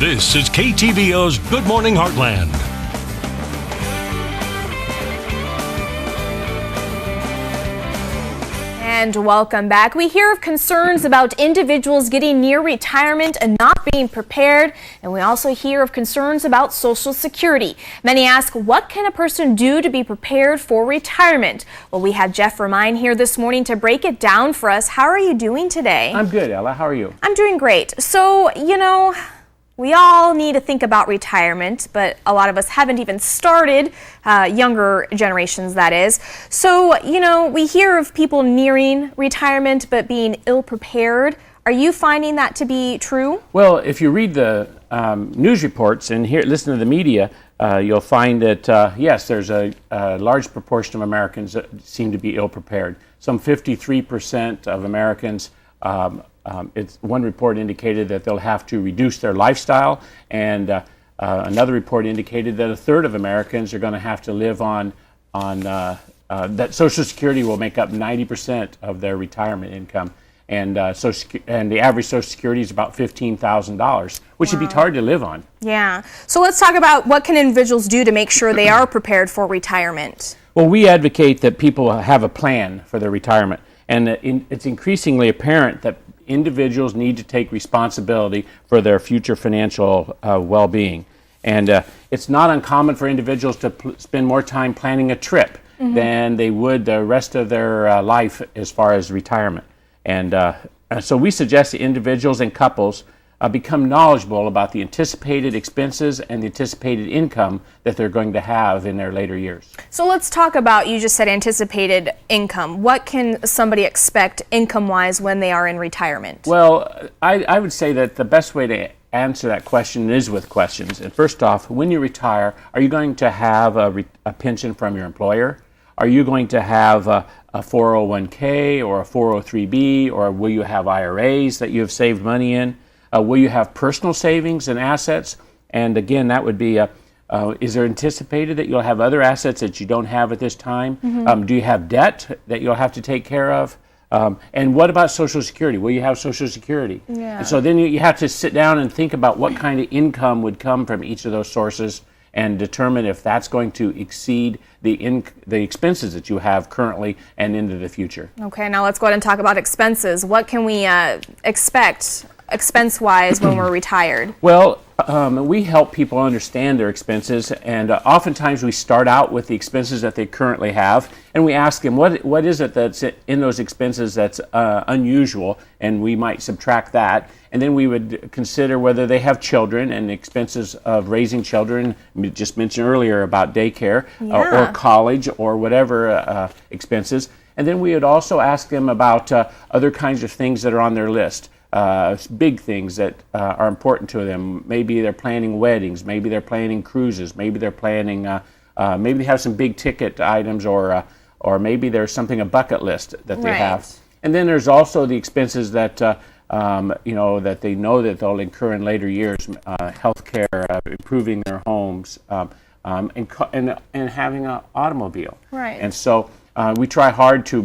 This is KTVO's Good Morning Heartland. And welcome back. We hear of concerns about individuals getting near retirement and not being prepared, and we also hear of concerns about Social Security. Many ask, what can a person do to be prepared for retirement? Well, we have Jeff Romine here this morning to break it down for us. How are you doing today? I'm good, Ella. How are you? I'm doing great. So, we all need to think about retirement, but a lot of us haven't even started, younger generations that is. So, we hear of people nearing retirement but being ill-prepared. Are you finding that to be true? Well, if you read the news reports and listen to the media, you'll find that, yes, there's a large proportion of Americans that seem to be ill-prepared. Some 53% of Americans one report indicated that they'll have to reduce their lifestyle, and another report indicated that a third of Americans are going to have to live on that Social Security will make up 90% of their retirement income, and the average Social Security is about $15,000, which would be hard to live on. Yeah. So let's talk about what can individuals do to make sure they are prepared for retirement. Well, we advocate that people have a plan for their retirement, and it's increasingly apparent that individuals need to take responsibility for their future financial well-being. And it's not uncommon for individuals to spend more time planning a trip than they would the rest of their life as far as retirement. And so we suggest that individuals and couples become knowledgeable about the anticipated expenses and the anticipated income that they're going to have in their later years. So let's talk about, you just said anticipated income. What can somebody expect income-wise when they are in retirement? Well, I would say that the best way to answer that question is with questions. And first off, when you retire, are you going to have a pension from your employer? Are you going to have a 401k or a 403b, or will you have IRAs that you have saved money in? Will you have personal savings and assets? And again, that would be, is there anticipated that you'll have other assets that you don't have at this time? Do you have debt that you'll have to take care of? And what about Social Security? Will you have Social Security? Yeah. And so then you have to sit down and think about what kind of income would come from each of those sources and determine if that's going to exceed the expenses that you have currently and into the future. Okay, now let's go ahead and talk about expenses. What can we expect expense-wise when we're retired? Well, we help people understand their expenses, and oftentimes we start out with the expenses that they currently have, and we ask them what is it that's in those expenses that's unusual, and we might subtract that, and then we would consider whether they have children and the expenses of raising children. We just mentioned earlier about daycare or college or whatever expenses, and then we would also ask them about other kinds of things that are on their list. Big things that are important to them. Maybe they're planning weddings, maybe they're planning cruises, maybe they're planning, maybe they have some big ticket items, or maybe there's something, a bucket list that they have. And then there's also the expenses that, that they know that they'll incur in later years, health care, improving their homes, and having an automobile. Right. And so we try hard to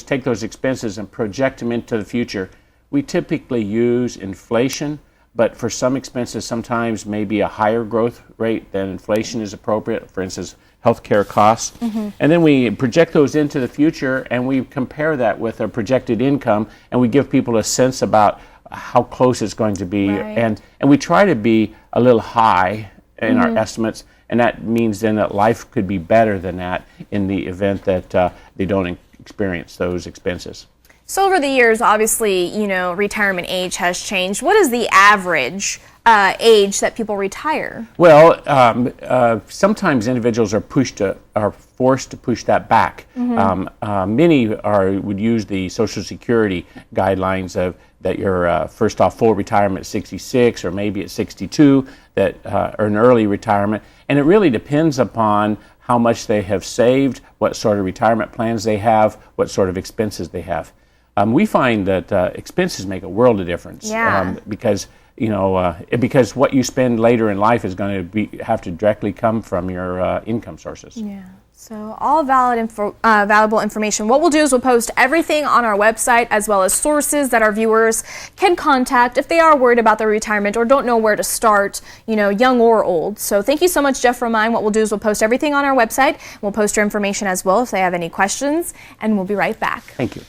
take those expenses and project them into the future. We typically use inflation, but for some expenses, sometimes maybe a higher growth rate than inflation is appropriate, for instance, healthcare costs. And then we project those into the future, and we compare that with a projected income, and we give people a sense about how close it's going to be. And we try to be a little high in our estimates, and that means then that life could be better than that in the event that they don't experience those expenses. So over the years, obviously, retirement age has changed. What is the average age that people retire? Well, sometimes individuals are forced to push that back. Many would use the Social Security guidelines of that you're first off full retirement at 66 or maybe at 62, that are an early retirement, and it really depends upon how much they have saved, what sort of retirement plans they have, what sort of expenses they have. We find that expenses make a world of difference because what you spend later in life is going to have to directly come from your income sources. Yeah. So all valuable information. What we'll do is we'll post everything on our website, as well as sources that our viewers can contact if they are worried about their retirement or don't know where to start, young or old. So thank you so much, Jeff Romine. What we'll do is we'll post everything on our website. We'll post your information as well if they have any questions, and we'll be right back. Thank you.